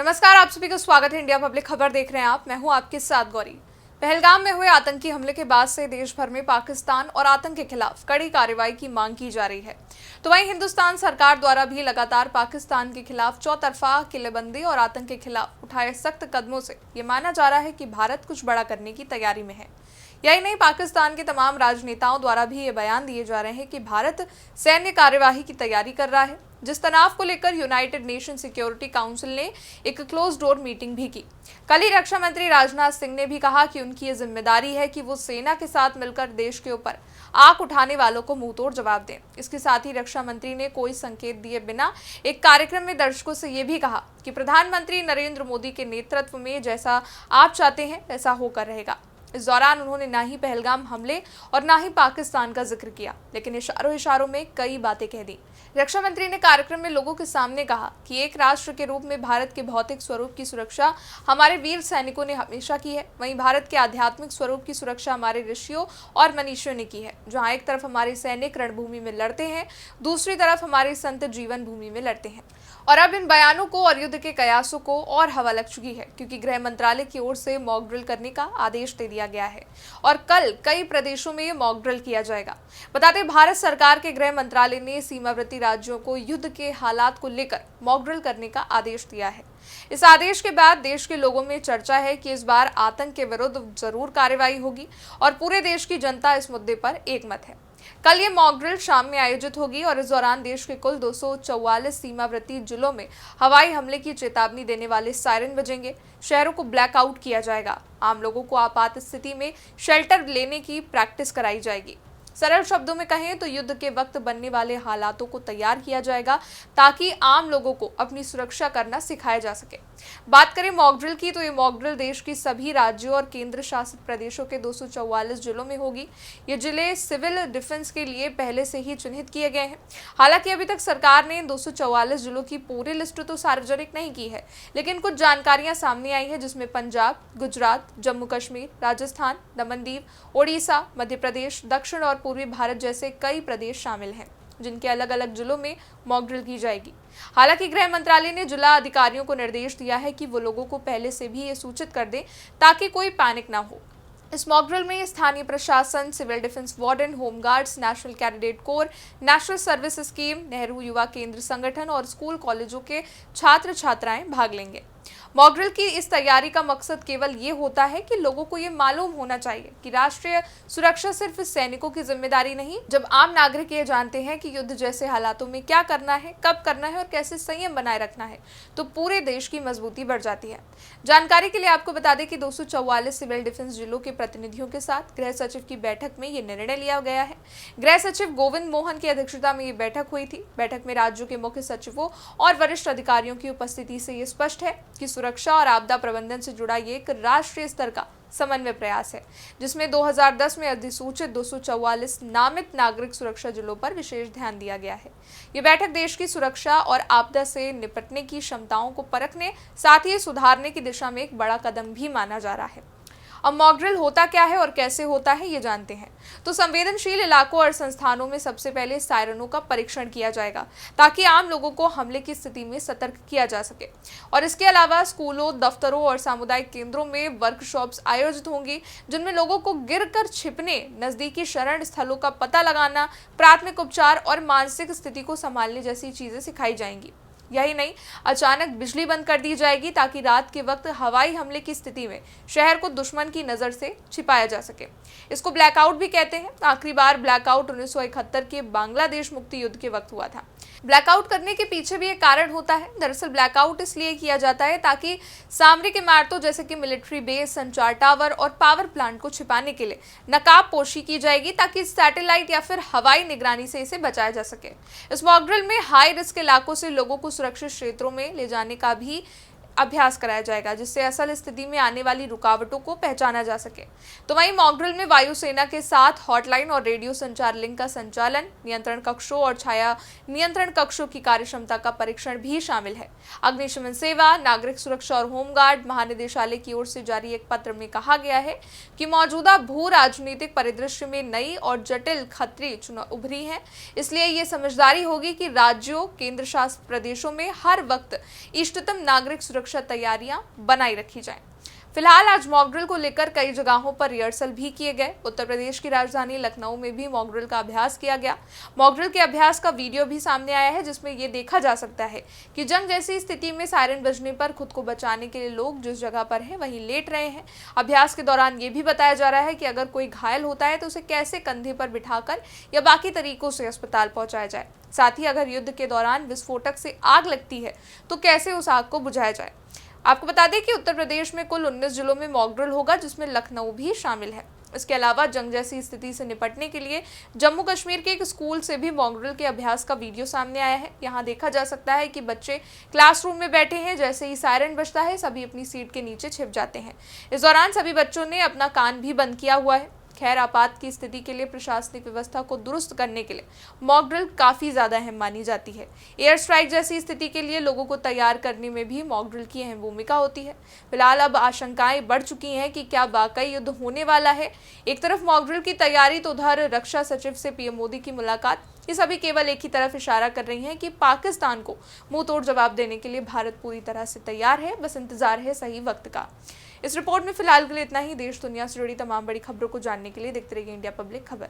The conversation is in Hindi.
नमस्कार, आप सभी का स्वागत है। इंडिया पब्लिक खबर देख रहे हैं आप। मैं हूं आपके साथ गौरी। पहलगाम में हुए आतंकी हमले के बाद से देश भर में पाकिस्तान और आतंक के खिलाफ कड़ी कार्रवाई की मांग की जा रही है। तो वहीं हिंदुस्तान सरकार द्वारा भी लगातार पाकिस्तान के खिलाफ चौतरफा किलेबंदी और आतंक के खिलाफ उठाए सख्त कदमों से ये माना जा रहा है कि भारत कुछ बड़ा करने की तैयारी में है। यही नहीं, पाकिस्तान के तमाम राजनेताओं द्वारा भी ये बयान दिए जा रहे हैं कि भारत सैन्य कार्यवाही की तैयारी कर रहा है। जिस तनाव को लेकर यूनाइटेड नेशन सिक्योरिटी काउंसिल ने एक क्लोज डोर मीटिंग भी की। कल ही रक्षा मंत्री राजनाथ सिंह ने भी कहा कि उनकी ये जिम्मेदारी है कि वो सेना के साथ मिलकर देश के ऊपर आंख उठाने वालों को मुंहतोड़ जवाब दें। इसके साथ ही रक्षा मंत्री ने कोई संकेत दिए बिना एक कार्यक्रम में दर्शकों से ये भी कहा कि प्रधानमंत्री नरेंद्र मोदी के नेतृत्व में जैसा आप चाहते हैं वैसा होकर रहेगा। इस दौरान उन्होंने ना ही पहलगाम हमले और ना ही पाकिस्तान का जिक्र किया, लेकिन इशारों में कई बातें कह दी। रक्षा मंत्री ने कार्यक्रम में लोगों के सामने कहा कि एक राष्ट्र के रूप में भारत के भौतिक स्वरूप की सुरक्षा हमारे वीर सैनिकों ने हमेशा की है, वहीं भारत के आध्यात्मिक स्वरूप की सुरक्षा हमारे ऋषियों और मनीषियों ने की है। जहां एक तरफ हमारे सैनिक रणभूमि में लड़ते हैं, दूसरी तरफ हमारे संत जीवन भूमि में लड़ते हैं। और अब इन बयानों को और युद्ध के कयासों को और हवा लग चुकी है, क्योंकि गृह मंत्रालय की ओर से मॉक ड्रिल करने का आदेश दे दिया गया है और कल कई प्रदेशों में ये मॉक ड्रिल किया जाएगा। बताते भारत सरकार के गृह मंत्रालय ने सीमावर्ती राज्यों को युद्ध के हालात को लेकर मॉक ड्रिल करने का आदेश दिया है। इस आदेश के बाद देश के लोगों में चर्चा है कि इस बार आतंक के विरुद्ध जरूर कार्रवाई होगी और पूरे देश की जनता इस मुद्दे पर एकमत है। कल ये मॉक ड्रिल शाम में आयोजित होगी और इस दौरान देश के कुल 244 सीमावर्ती जिलों में हवाई हमले की चेतावनी देने वाले सायरन बजेंगे। शहरों को ब्लैकआउट किया जाएगा। आम लोगों को आपात स्थिति में शेल्टर लेने की प्रैक्टिस कराई जाएगी। सरल शब्दों में कहें तो युद्ध के वक्त बनने वाले हालातों को तैयार किया जाएगा ताकि आम लोगों को अपनी सुरक्षा करना सिखाया जा सके। बात करें मॉक ड्रिल की, तो ये मॉक ड्रिल देश की सभी राज्यों और केंद्र शासित प्रदेशों के 244 जिलों में होगी। ये जिले सिविल डिफेंस के लिए पहले से ही चिन्हित किए गए हैं। हालांकि अभी तक सरकार ने 244 जिलों की पूरी लिस्ट तो सार्वजनिक नहीं की है, लेकिन कुछ जानकारियां सामने आई है, जिसमें पंजाब, गुजरात, जम्मू कश्मीर, राजस्थान, दमन-दीव, ओडिशा, मध्य प्रदेश, दक्षिण और पूर्वी भारत जैसे कई प्रदेश शामिल हैं, जिनके अलग अलग जिलों में मॉक ड्रिल की जाएगी। हालांकि गृह मंत्रालय ने जिला अधिकारियों को निर्देश दिया है कि वो लोगों को पहले से भी ये सूचित कर दें ताकि कोई पैनिक ना हो। इस मॉक ड्रिल में स्थानीय प्रशासन, civil defence warden, home guards, National Cadet Corps, National Service Scheme, Nehru Yuva Kendra संगठन और स्कूल कॉलेजों के छात्र छात्राएं भाग लेंगे। मॉक ड्रिल की इस तैयारी का मकसद केवल ये होता है कि लोगों को ये मालूम होना चाहिए कि राष्ट्रीय सुरक्षा सिर्फ सैनिकों की जिम्मेदारी नहीं। जब आम नागरिक ये जानते हैं कि युद्ध जैसे हालातों में क्या करना है, कब करना है और कैसे संयम बनाए रखना है, तो पूरे देश की मजबूती बढ़ जाती है। जानकारी के लिए आपको बता दें कि 244 सिविल डिफेंस जिलों के प्रतिनिधियों के साथ गृह सचिव की बैठक में ये निर्णय लिया गया है। गृह सचिव गोविंद मोहन की अध्यक्षता में ये बैठक हुई थी। बैठक में राज्यों के मुख्य सचिवों और वरिष्ठ अधिकारियों की उपस्थिति से ये स्पष्ट है कि सुरक्षा और आपदा प्रबंधन से जुड़ा ये एक राष्ट्रीय स्तर का समन्वय प्रयास है, जिसमें 2010 में अधिसूचित 244 नामित नागरिक सुरक्षा जिलों पर विशेष ध्यान दिया गया है। ये बैठक देश की सुरक्षा और आपदा से निपटने की क्षमताओं को परखने, साथ ही सुधारने की दिशा में एक बड़ा कदम भी माना जा रहा है। अब मॉक ड्रिल होता क्या है और कैसे होता है, ये जानते हैं। तो संवेदनशील इलाकों और संस्थानों में सबसे पहले सायरनों का परीक्षण किया जाएगा ताकि आम लोगों को हमले की स्थिति में सतर्क किया जा सके। और इसके अलावा स्कूलों, दफ्तरों और सामुदायिक केंद्रों में वर्कशॉप्स आयोजित होंगी, जिनमें लोगों को गिरकर छिपने, नजदीकी शरण स्थलों का पता लगाना, प्राथमिक उपचार और मानसिक स्थिति को संभालने जैसी चीजें सिखाई जाएंगी। यही नहीं, अचानक बिजली बंद कर दी जाएगी ताकि रात के वक्त हवाई हमले की स्थिति में शहर को दुश्मन की नजर से छिपाया जा सके। इसको ब्लैकआउट भी कहते हैं। आखिरी बार ब्लैकआउट 1971 के बांग्लादेश मुक्ति युद्ध के वक्त हुआ था। ब्लैकआउट करने के पीछे भी एक कारण होता है। दरअसल ब्लैकआउट इसलिए किया जाता है ताकि सामरिक इमारतों जैसे कि मिलिट्री बेस, संचार टावर और पावर प्लांट को छिपाने के लिए नकाब पोशी की जाएगी ताकि सैटेलाइट या फिर हवाई निगरानी से इसे बचाया जा सके। इस मॉक ड्रिल में हाई रिस्क इलाकों से लोगों को सुरक्षित क्षेत्रों में ले जाने का भी अभ्यास कराया जाएगा, जिससे असल स्थिति में आने वाली रुकावटों को पहचाना जा सके। तो वहीं मॉक ड्रिल में वायुसेना के साथ हॉटलाइन और रेडियो संचार लिंक का संचालन, नियंत्रण कक्षों और छाया नियंत्रण कक्षों की कार्यक्षमता का परीक्षण भी शामिल है। अग्निशमन सेवा, नागरिक सुरक्षा और होमगार्ड महानिदेशालय की ओर से जारी एक पत्र में कहा गया है कि मौजूदा भू राजनीतिक परिदृश्य में नई और जटिल खतरे उभरी हैं, इसलिए ये समझदारी होगी कि राज्यों, केंद्र शासित प्रदेशों में हर वक्त इष्टतम नागरिक सुरक्षा तैयारियां बनाई रखी जाएं। फिलहाल आज मॉक ड्रिल को लेकर कई जगहों पर रिहर्सल भी किए गए। उत्तर प्रदेश की राजधानी लखनऊ में भी मॉक ड्रिल का अभ्यास किया गया। मॉक ड्रिल के अभ्यास का वीडियो भी सामने आया है, जिसमें ये देखा जा सकता है कि जंग जैसी स्थिति में सायरन बजने पर खुद को बचाने के लिए लोग जिस जगह पर हैं वहीं लेट रहे हैं। अभ्यास के दौरान ये भी बताया जा रहा है कि अगर कोई घायल होता है तो उसे कैसे कंधे पर बिठाकर या बाकी तरीकों से अस्पताल पहुंचाया जाए। साथ ही अगर युद्ध के दौरान विस्फोटक से आग लगती है तो कैसे उस आग को बुझाया जाए। आपको बता दें कि उत्तर प्रदेश में कुल 19 जिलों में मॉक ड्रिल होगा, जिसमें लखनऊ भी शामिल है। इसके अलावा जंग जैसी स्थिति से निपटने के लिए जम्मू कश्मीर के एक स्कूल से भी मॉक ड्रिल के अभ्यास का वीडियो सामने आया है। यहाँ देखा जा सकता है कि बच्चे क्लासरूम में बैठे हैं। जैसे ही सायरन बजता है सभी अपनी सीट के नीचे छिप जाते हैं। इस दौरान सभी बच्चों ने अपना कान भी बंद किया हुआ है। खैर, आपात की स्थिति के लिए प्रशासनिक व्यवस्था को दुरुस्त करने के लिए मॉक ड्रिल काफी ज्यादा अहम मानी जाती है। एयर स्ट्राइक जैसी स्थिति के लिए लोगों को तैयार करने में भी मॉक ड्रिल की अहम भूमिका होती है। फिलहाल अब आशंकाएं बढ़ चुकी हैं कि क्या वाकई युद्ध होने वाला है। एक तरफ मॉक ड्रिल की तैयारी तो उधर रक्षा सचिव से पीएम मोदी की मुलाकात, ये सभी केवल एक ही तरफ इशारा कर रही हैं कि पाकिस्तान को मुंह तोड़ जवाब देने के लिए भारत पूरी तरह से तैयार है। बस इंतजार है सही वक्त का। इस रिपोर्ट में फिलहाल के लिए इतना ही। देश दुनिया से जुड़ी तमाम बड़ी खबरों को जानने के लिए देखते रहिए इंडिया पब्लिक खबर।